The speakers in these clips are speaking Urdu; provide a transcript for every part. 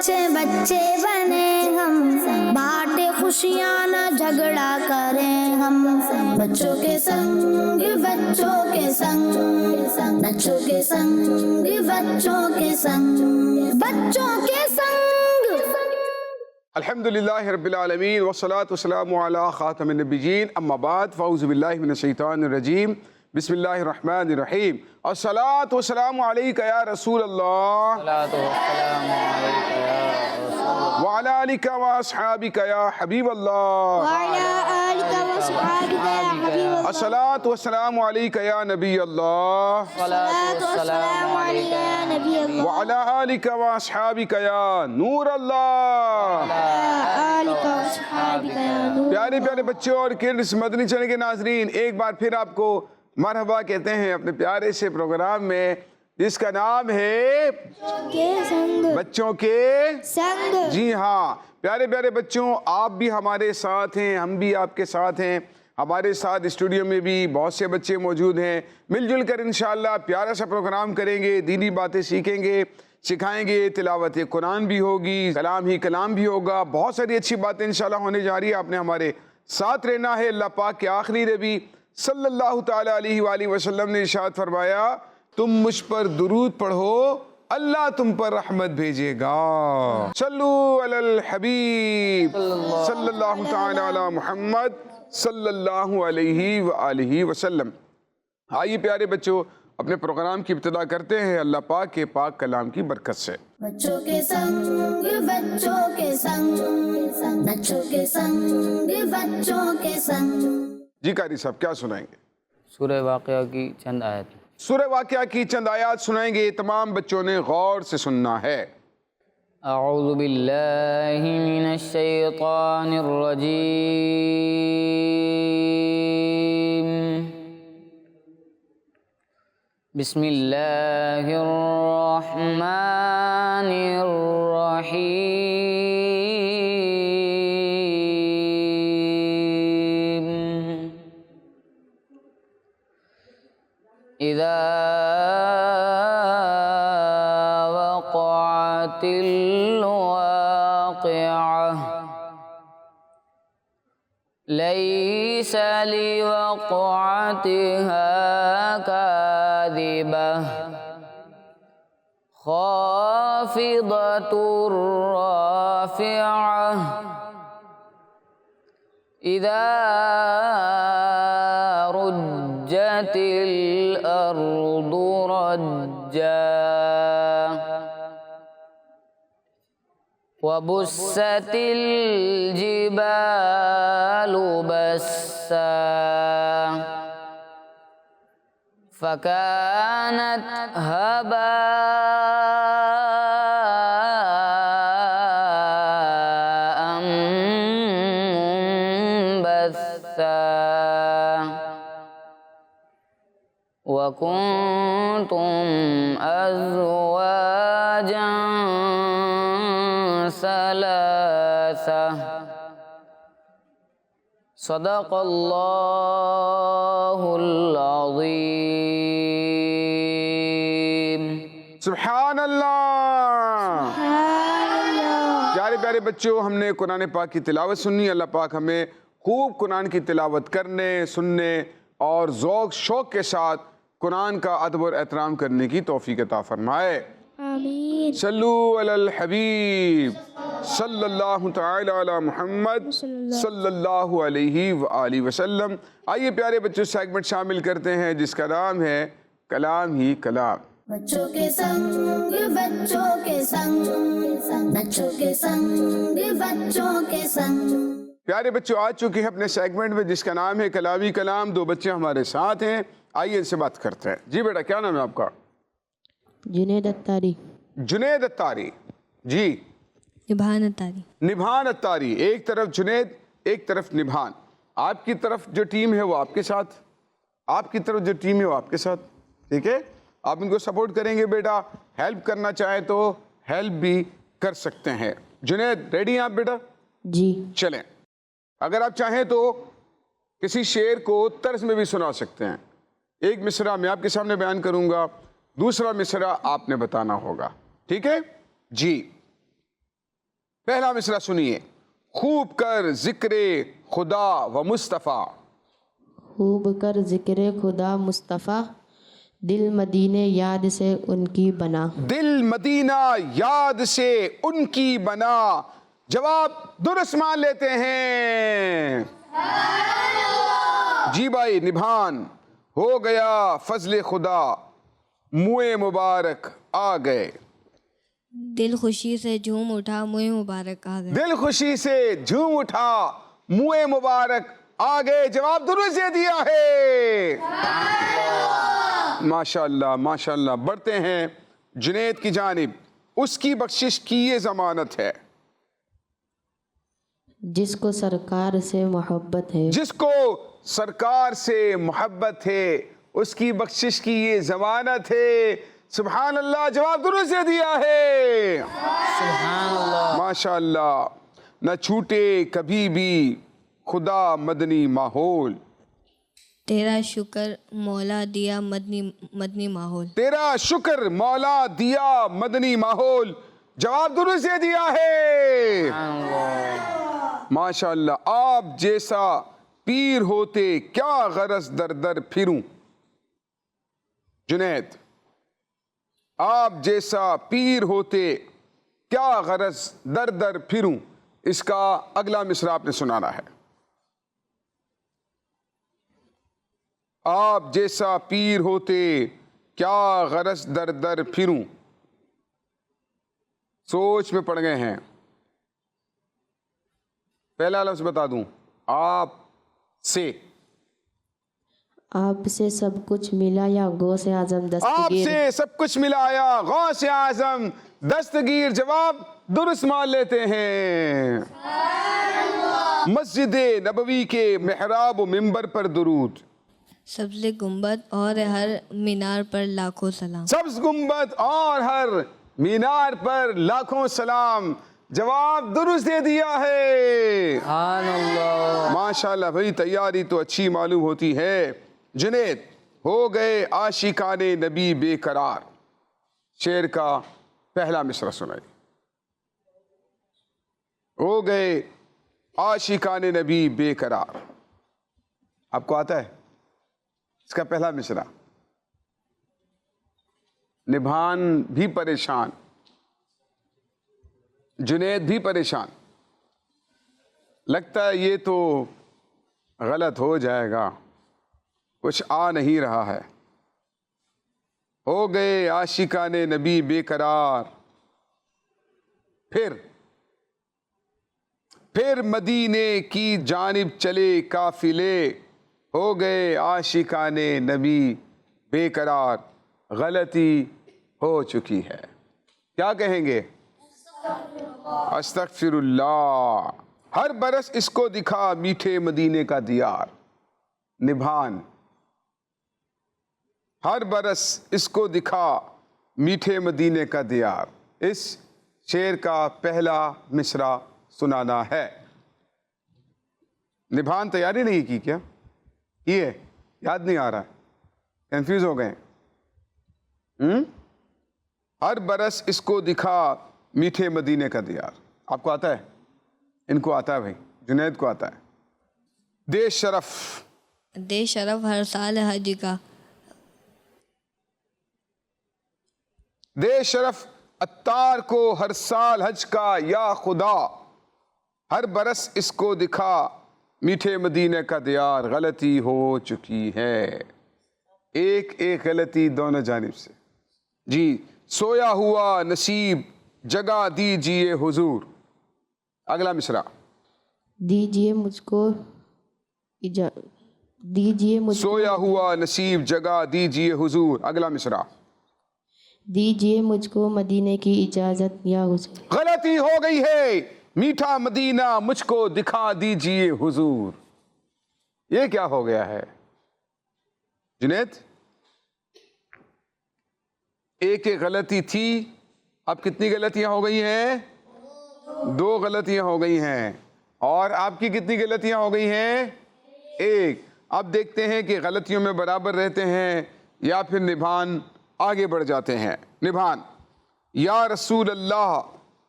بچے بچے بنے ہم، بانٹے خوشیاں نہ جھگڑا کریں ہم، بچوں کے سنگ بچوں کے سنگ، بچوں کے سنگ بچوں کے سنگ، بچوں کے سنگ۔ الحمدللہ رب العالمین والصلاة والسلام علی خاتم النبیین، اما بعد فاعوذ باللہ من الشیطان الرجیم، بسم اللہ الرحمن الرحیم۔ الصلاة والسلام علیک یا رسول اللہ، وعلی آلک واصحابک یا حبیب اللہ، الصلاة والسلام علیک یا نبی اللہ، وعلی آلک واصحابک یا نور اللہ۔ پیارے پیارے بچوں اور کڈس مدنی چینل کے ناظرین، ایک بار پھر آپ کو مرحبا کہتے ہیں اپنے پیارے سے پروگرام میں، جس کا نام ہے بچوں کے سنگ۔ جی ہاں پیارے پیارے بچوں، آپ بھی ہمارے ساتھ ہیں، ہم بھی آپ کے ساتھ ہیں، ہمارے ساتھ اسٹوڈیو میں بھی بہت سے بچے موجود ہیں، مل جل کر انشاءاللہ پیارا سا پروگرام کریں گے، دینی باتیں سیکھیں گے، سکھائیں گے، تلاوت قرآن بھی ہوگی، کلام ہی کلام بھی ہوگا، بہت ساری اچھی باتیں انشاءاللہ ہونے جا رہی ہے۔ آپ نے ہمارے ساتھ رہنا ہے۔ اللہ پاک کے آخری نبی صلی اللہ تعالیٰ علیہ وآلہ وسلم نے ارشاد فرمایا، تم مجھ پر درود پڑھو، اللہ تم پر رحمت بھیجے گا۔ صلو علی الحبیب صلی اللہ تعالیٰ علی محمد صلی اللہ علیہ وآلہ وسلم۔ آئیے پیارے بچوں، اپنے پروگرام کی ابتدا کرتے ہیں اللہ پاک کے پاک کلام کی برکت سے۔ بچوں کے سنگ بچوں کے سنگ، بچوں کے سنگ بچوں کے سنگ۔ جی قاری صاحب کیا سنائیں گے؟ سورہ واقعہ کی چند آیت۔ سورہ واقعہ کی چند آیات سنائیں گے، تمام بچوں نے غور سے سننا ہے۔ اعوذ باللہ من الشیطان الرجیم، بسم اللہ الرحمن الرحیم۔ اذا وقعت الواقعة ليس لوقعتها كاذبة خافضة رافعة إذا رجت الأرض رجا وبست الجبال بسا فكانت هباء منبثا وكنتم أزواجا ثلاثة صدق اللہ العظیم۔ سبحان اللہ۔ پیارے پیارے بچوں، ہم نے قرآن پاک کی تلاوت سنی۔ اللہ پاک ہمیں خوب قرآن کی تلاوت کرنے، سننے اور ذوق شوق کے ساتھ قرآن کا ادب اور احترام کرنے کی توفیق عطا فرمائے۔ آمین۔ صلو علی الحبیب صلی اللہ تعالی علی محمد صلی اللہ علیہ وآلہ وسلم۔ آئیے پیارے بچوں سیگمنٹ شامل کرتے ہیں جس کا نام ہے کلام ہی کلام۔ بچوں کے سنگ بچوں کے سنگ، بچوں کے سنگ بچوں کے سنگ۔ پیارے بچوں آ چکے ہیں اپنے سیگمنٹ میں جس کا نام ہے کلام ہی کلام۔ دو بچے ہمارے ساتھ ہیں، آئیے ان سے بات کرتے ہیں۔ جی بیٹا کیا نام ہے آپ کا؟ جنید اتاری۔ جنید اتاری۔ جی نبھان اتاری۔ نبھان اتاری۔ ایک طرف جنید، ایک طرف نبھان۔ آپ کی طرف جو ٹیم ہے وہ آپ کے ساتھ، آپ کی طرف جو ٹیم ہے وہ آپ کے ساتھ، ٹھیک ہے؟ آپ ان کو سپورٹ کریں گے بیٹا، ہیلپ کرنا چاہیں تو ہیلپ بھی کر سکتے ہیں۔ جنید ریڈی ہیں آپ بیٹا؟ جی چلیں، اگر آپ چاہیں تو کسی شعر کو طرز میں بھی سنا سکتے ہیں۔ ایک مصرع میں آپ کے سامنے بیان کروں گا، دوسرا مصرع آپ نے بتانا ہوگا، ٹھیک ہے؟ جی پہلا مصرع سنیے. خوب کر ذکر خدا و مصطفیٰ. خوب کر ذکر خدا مصطفیٰ، دل مدینے یاد سے ان کی بنا. دل مدینہ یاد سے ان کی بنا. جواب درست مان لیتے ہیں. جی بھائی نبھان. ہو گیا فضل خدا، منہ مبارک آ گئے. دل خوشی سے جھوم اٹھا، منہ مبارک آ گئے. دل خوشی سے جھوم اٹھا، منہ مبارک آ گئے. جواب درست دے دیا ہے. ماشاء اللہ ماشاء اللہ. بڑھتے ہیں جنید کی جانب. اس کی بخشش کی یہ ضمانت ہے. جس کو سرکار سے محبت ہے. جس کو سرکار سے محبت ہے، اس کی بخشش کی یہ ضمانت ہے. سبحان اللہ. جواب درست دے دیا ہے. سبحان اللہ. ماشاء اللہ. نہ چھوٹے کبھی بھی خدا مدنی ماحول. تیرا شکر مولا دیا مدنی ماحول. تیرا شکر مولا دیا مدنی ماحول. جواب درست دے دیا ہے. ماشاء اللہ. آپ جیسا پیر ہوتے کیا غرض در در پھروں. جنید، آپ جیسا پیر ہوتے کیا غرض در در پھروں. اس کا اگلا مصرع آپ نے سنانا ہے. آپ جیسا پیر ہوتے کیا غرض در در پھروں. سوچ میں پڑ گئے ہیں. پہلا لفظ بتا دوں. آپ سے. آپ سے سب کچھ ملا یا غوث اعظم آپ دستگیر. سے سب کچھ ملا یا غوث اعظم دستگیر. جواب درست مان لیتے ہیں. مسجد نبوی کے محراب و منبر پر درود. سبز گنبد اور ہر مینار پر لاکھوں سلام. سبز گنبد اور ہر مینار پر لاکھوں سلام. جواب درست دے دیا ہے. سبحان اللہ. ماشاءاللہ بھائی تیاری تو اچھی معلوم ہوتی ہے. جنید، ہو گئے عاشقان نبی بے قرار. شعر کا پہلا مصرع سنائی. ہو گئے عاشقان نبی بے قرار. آپ کو آتا ہے اس کا پہلا مصرع؟ نبھان بھی پریشان، جنید بھی پریشان. لگتا ہے یہ تو غلط ہو جائے گا، کچھ آ نہیں رہا ہے. ہو گئے عاشقان نبی بے قرار. پھر مدینے کی جانب چلے قافلے. ہو گئے عاشقان نبی بے قرار. غلطی ہو چکی ہے. کیا کہیں گے؟ استغفر اللہ. ہر برس اس کو دکھا میٹھے مدینے کا دیار. نبھان، ہر برس اس کو دکھا میٹھے مدینے کا دیار. اس شعر کا پہلا مصرع سنانا ہے. نبھان تیاری نہیں کی کیا؟ کی ہے؟ یاد نہیں آ رہا؟ کنفیوز ہو گئے؟ ہر برس اس کو دکھا میٹھے مدینے کا دیار. آپ کو آتا ہے؟ ان کو آتا ہے بھائی. جنید کو آتا ہے. دے شرف. دے شرف ہر سال حج کا. دے شرف عطار کو ہر سال حج کا یا خدا. ہر برس اس کو دکھا میٹھے مدینے کا دیار. غلطی ہو چکی ہے. ایک ایک غلطی دونوں جانب سے. جی. سویا ہوا نصیب جگہ دیجئے حضور. اگلا مصرع. دیجئے مجھ کو دیجئے مجھ کو سویا ہوا نصیب جگہ دیجئے حضور. اگلا مصرع. دیجئے مجھ کو مدینے کی اجازت یا حضور. غلطی ہو گئی ہے. میٹھا مدینہ مجھ کو دکھا دیجئے حضور. یہ کیا ہو گیا ہے جنید؟ ایک ایک غلطی تھی، اب کتنی غلطیاں ہو گئی ہیں؟ 2 غلطیاں ہو گئی ہیں. اور آپ کی کتنی غلطیاں ہو گئی ہیں؟ 1. اب دیکھتے ہیں کہ غلطیوں میں برابر رہتے ہیں یا پھر نبھان آگے بڑھ جاتے ہیں. نبھان. یا رسول اللہ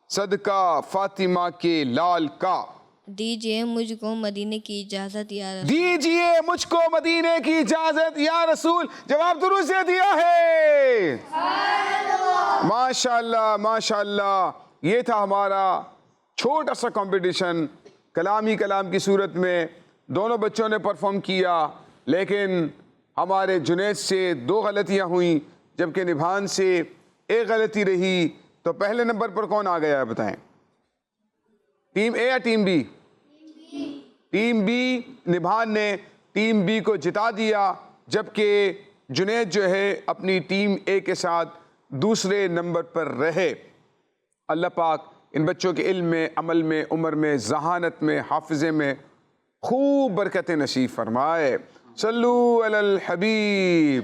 صدقہ فاطمہ کے لال کا، دیجئے مجھ کو مدینے کی اجازت یا رسول، دیجئے مجھ کو مدینے کی اجازت یا رسول۔ جواب درست سے دیا ہے، ماشاءاللہ ماشاءاللہ۔ یہ تھا ہمارا چھوٹا سا کمپٹیشن، کلام ہی کلام کی صورت میں دونوں بچوں نے پرفارم کیا، لیکن ہمارے جنید سے 2 غلطیاں ہوئیں جبکہ نبھان سے 1 غلطی رہی۔ تو پہلے نمبر پر کون آ گیا ہے بتائیں؟ ٹیم اے یا ٹیم بی؟ ٹیم بی، نبھان نے ٹیم بی کو جتا دیا، جبکہ جنید جو ہے اپنی ٹیم اے کے ساتھ دوسرے نمبر پر رہے۔ اللہ پاک ان بچوں کے علم میں، عمل میں، عمر میں، ذہانت میں، حافظے میں خوب برکتیں نصیب فرمائے۔ صلو علی الحبیب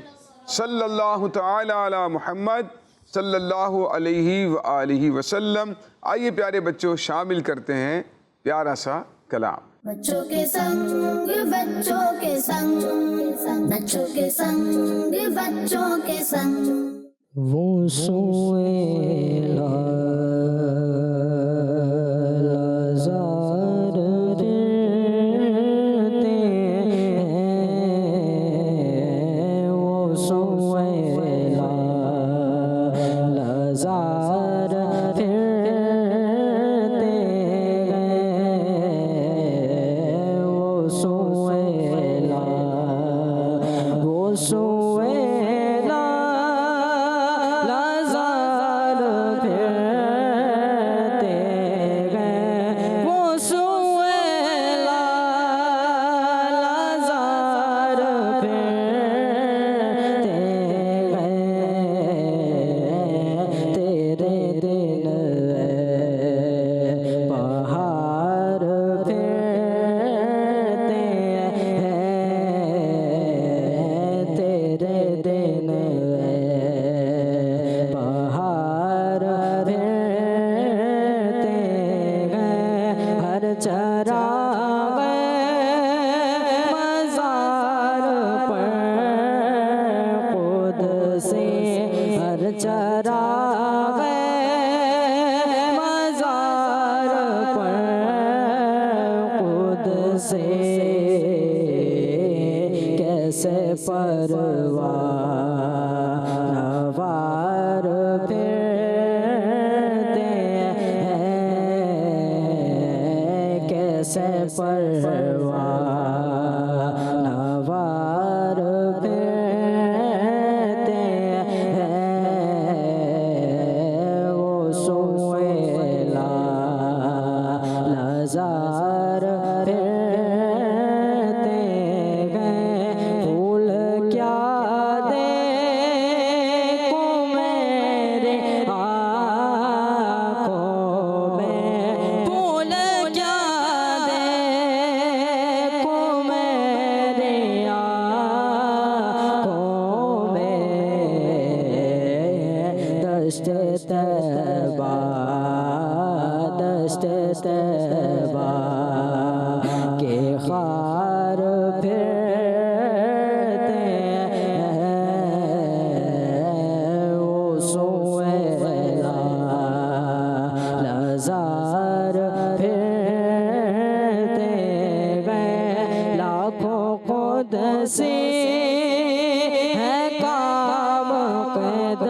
صلی اللہ تعالی علی محمد صلی اللہ علیہ وآلہ وسلم۔ آئیے پیارے بچوں شامل کرتے ہیں پیارا سا کلام۔ بچوں کے سنگ بچوں کے سنگ، بچوں کے سنگ بچوں کے سنگ، وہ سوئے لازار پھرتے ہیں، وہ سوئے لازار پھرتے ہیں، وہ سوئے لازار پھرتے ہیں، وہ سوئے لازار پھرتے ہیں، تیرے دل پہاڑ پھرتے ہیں، تیرے دل پہاڑ پھرتے ہیں، ہر چراغ مزار پر قدسی، ہر چراغ مزار پر قدسی، کیسے پروانہ وار پھرتے ہیں، کیسے پروانہ وار پھرتے ہیں، وہ سوئے لازار پھرتے ہیں، پھول کیا دیکھوں میرے آنکھوں میں، پھول کیا دیکھوں میرے آنکھوں میں، دشت طیبہ دشت طیبہ کے خار پھرتے ہیں، وہ سوئے لازار پھرتے ہیں، لاکھوں قدسی ہے کام قدمت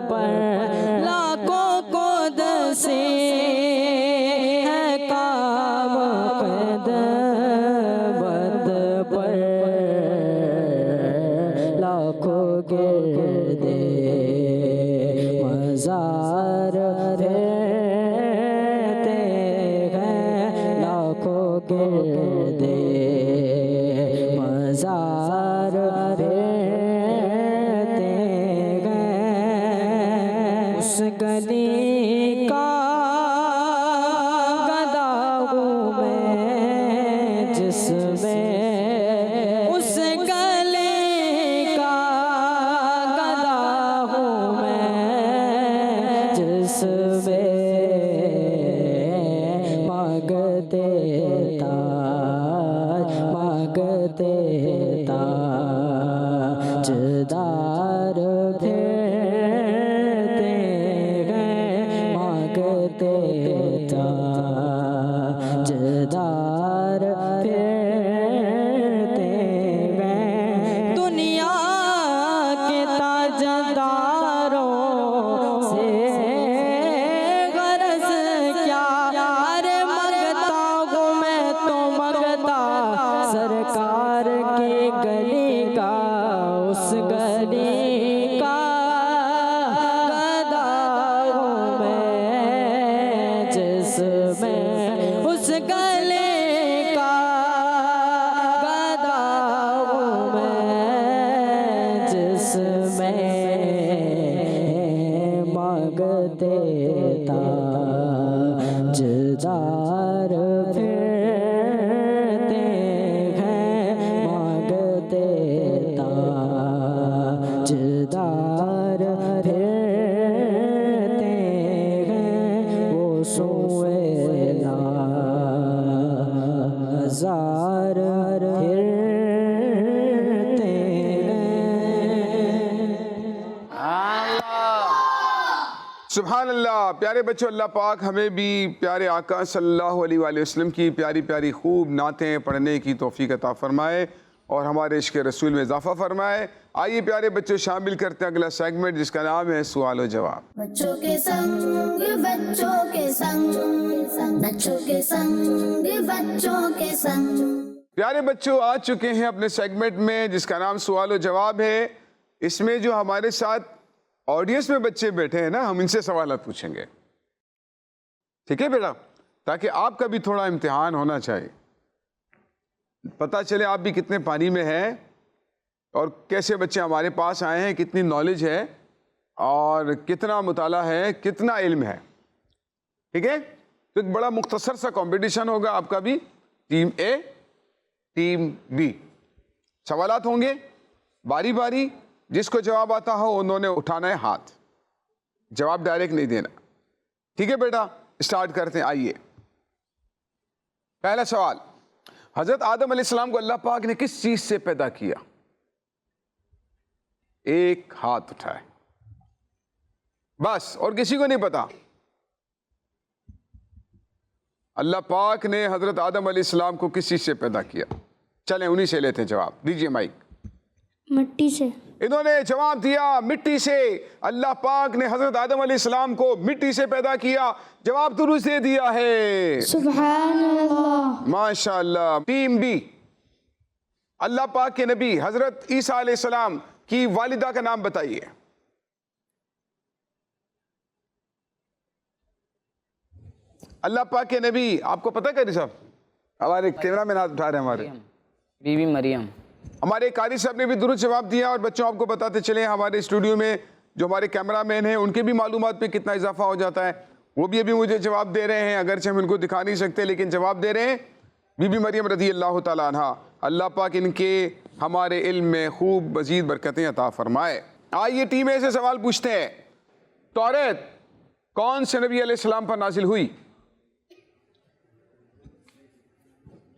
پر، لاکھوں قدسی ہے کام قدمت پر، لاکھوں گردے مزار پھرتے ہیں، لاکھوں گردے مزار پھرتے ہیں، اس گلی کا گدا ہوں میں جس میں، اس گلی کا گدا ہوں میں جس میں، مانگتے تاج مانگتے تاج دار پھرتے ہیں، مانگتے تاجدار پھرتے ہیں، مانگتے تاجدار پھرتے ہیں، وہ سوئے لازار پھرتے ہیں۔ سبحان اللہ۔ پیارے بچوں، اللہ پاک ہمیں بھی پیارے آقا صلی اللہ علیہ وآلہ وسلم کی پیاری پیاری خوب نعتیں پڑھنے کی توفیق عطا فرمائے اور ہمارے عشق رسول میں اضافہ فرمائے۔ آئیے پیارے بچوں شامل کرتے ہیں اگلا سیگمنٹ جس کا نام ہے سوال و جواب۔ بچوں کے سنگ بچوں کے سنگ، بچوں کے سنگ بچوں کے سنگ۔ پیارے بچوں آ چکے ہیں اپنے سیگمنٹ میں جس کا نام سوال و جواب ہے۔ اس میں جو ہمارے ساتھ آڈینس میں بچے بیٹھے ہیں نا، ہم ان سے سوالات پوچھیں گے، ٹھیک ہے بیٹا؟ تاکہ آپ کا بھی تھوڑا امتحان ہونا چاہیے، پتہ چلے آپ بھی کتنے پانی میں ہیں اور کیسے بچے ہمارے پاس آئے ہیں، کتنی نالج ہے اور کتنا مطالعہ ہے، کتنا علم ہے، ٹھیک ہے؟ تو ایک بڑا مختصر سا کمپٹیشن ہوگا آپ کا بھی، ٹیم اے ٹیم بی، سوالات ہوں گے باری باری، جس کو جواب آتا ہو انہوں نے اٹھانا ہے ہاتھ، جواب ڈائریکٹ نہیں دینا، ٹھیک ہے بیٹا؟ اسٹارٹ کرتے ہیں، آئیے۔ پہلا سوال، حضرت آدم علیہ السلام کو اللہ پاک نے کس چیز سے پیدا کیا؟ ایک ہاتھ اٹھائے بس، اور کسی کو نہیں پتا۔ اللہ پاک نے حضرت آدم علیہ السلام کو کس چیز سے پیدا کیا؟ چلیں انہی سے لیتے ہیں جواب، دیجئے مائک۔ مٹی سے۔ انہوں نے جواب دیا مٹی سے، اللہ پاک نے حضرت آدم علیہ السلام کو مٹی سے پیدا کیا، جواب درست دے دیا ہے، سبحان اللہ۔ ماشاءاللہ۔ ٹیم بی، اللہ پاک کے نبی حضرت عیسیٰ علیہ السلام کی والدہ کا نام بتائیے۔ اللہ پاک کے نبی، آپ کو پتہ قاری صاحب؟ ہمارے کیمرہ مین ہاتھ اٹھا رہے ہیں ہمارے، بی بی مریم۔ ہمارے قاری صاحب نے بھی درست جواب دیا، اور بچوں آپ کو بتاتے چلیں ہمارے اسٹوڈیو میں جو ہمارے کیمرہ مین ہیں ان کے بھی معلومات پہ کتنا اضافہ ہو جاتا ہے، وہ بھی ابھی مجھے جواب دے رہے ہیں، اگرچہ ہم ان کو دکھا نہیں سکتے لیکن جواب دے رہے ہیں۔ بی بی مریم رضی اللہ تعالیٰ عنہ، اللہ پاک ان کے ہمارے علم میں خوب مزید برکتیں عطا فرمائے۔ آئیے ٹیم اے سے سوال پوچھتے ہیں، توریت کون سے نبی علیہ السلام پر نازل ہوئی؟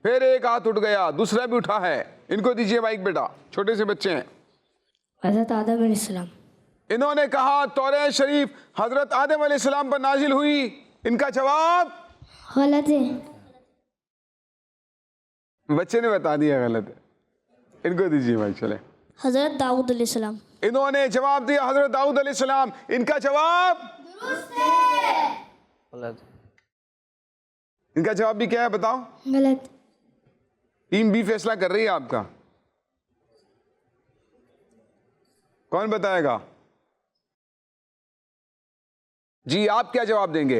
پھر ایک ہاتھ اٹھ گیا، دوسرا بھی اٹھا ہے، ان کو دیجئے مائک بیٹا، چھوٹے سے بچے ہیں۔ حضرت آدم علیہ السلام۔ انہوں نے کہا توریت شریف حضرت آدم علیہ السلام پر نازل ہوئی، ان کا جواب غلط ہے۔ بچے نے بتا دیا غلط ہے، ان کو دیجئے مائک، چلے۔ حضرت داؤد علیہ السلام۔ انہوں نے جواب دیا حضرت داؤد علیہ السلام، ان کا جواب غلط۔ ان کا جواب بھی کیا ہے بتاؤ؟ غلط۔ ٹیم بی فیصلہ کر رہی ہے آپ کا، کون بتائے گا؟ جی آپ کیا جواب دیں گے؟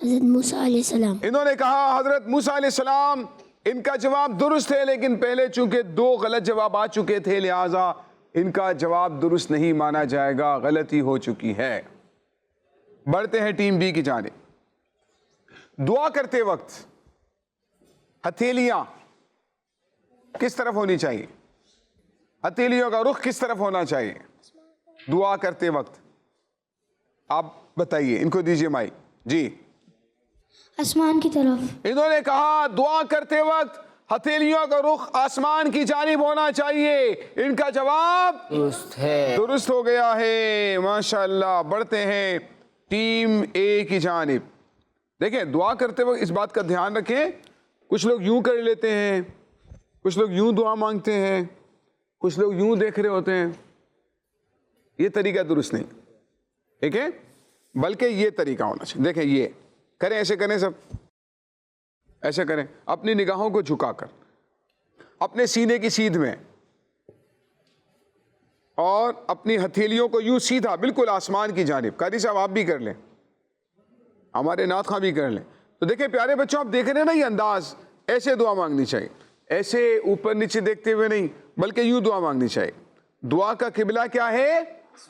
حضرت موسیٰ علیہ السلام۔ انہوں نے کہا حضرت موسیٰ علیہ السلام، ان کا جواب درست ہے، لیکن پہلے چونکہ دو غلط جواب آ چکے تھے لہٰذا ان کا جواب درست نہیں مانا جائے گا، غلطی ہو چکی ہے۔ بڑھتے ہیں ٹیم بی کی جانب۔ دعا کرتے وقت ہتھیلیاں کس طرف ہونی چاہیے؟ ہتھیلیوں کا رخ کس طرف ہونا چاہیے دعا کرتے وقت؟ آپ بتائیے، ان کو دیجئے مائک۔ جی آسمان کی طرف۔ انہوں نے کہا دعا کرتے وقت ہتھیلیوں کا رخ آسمان کی جانب ہونا چاہیے، ان کا جواب درست ہے، درست ہو گیا ہے، ماشاءاللہ۔ بڑھتے ہیں ٹیم اے کی جانب۔ دیکھیں دعا کرتے وقت اس بات کا دھیان رکھیں، کچھ لوگ یوں کر لیتے ہیں، کچھ لوگ یوں دعا مانگتے ہیں، کچھ لوگ یوں دیکھ رہے ہوتے ہیں، یہ طریقہ درست نہیں، ٹھیک ہے؟ بلکہ یہ طریقہ ہونا چاہیے۔ دیکھیں یہ کریں، ایسے کریں، سب ایسے کریں، اپنی نگاہوں کو جھکا کر اپنے سینے کی سیدھ میں، اور اپنی ہتھیلیوں کو یوں سیدھا بالکل آسمان کی جانب۔ قاری صاحب آپ بھی کر لیں، ہمارے نعت خواں بھی کر لیں۔ تو دیکھیں پیارے بچوں، آپ دیکھ رہے ہیں نا یہ انداز، ایسے دعا مانگنی چاہیے، ایسے اوپر نیچے دیکھتے ہوئے نہیں، بلکہ یوں دعا مانگنی چاہیے۔ دعا کا قبلہ کیا ہے؟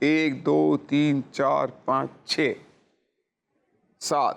1 2 3 4 5 6 7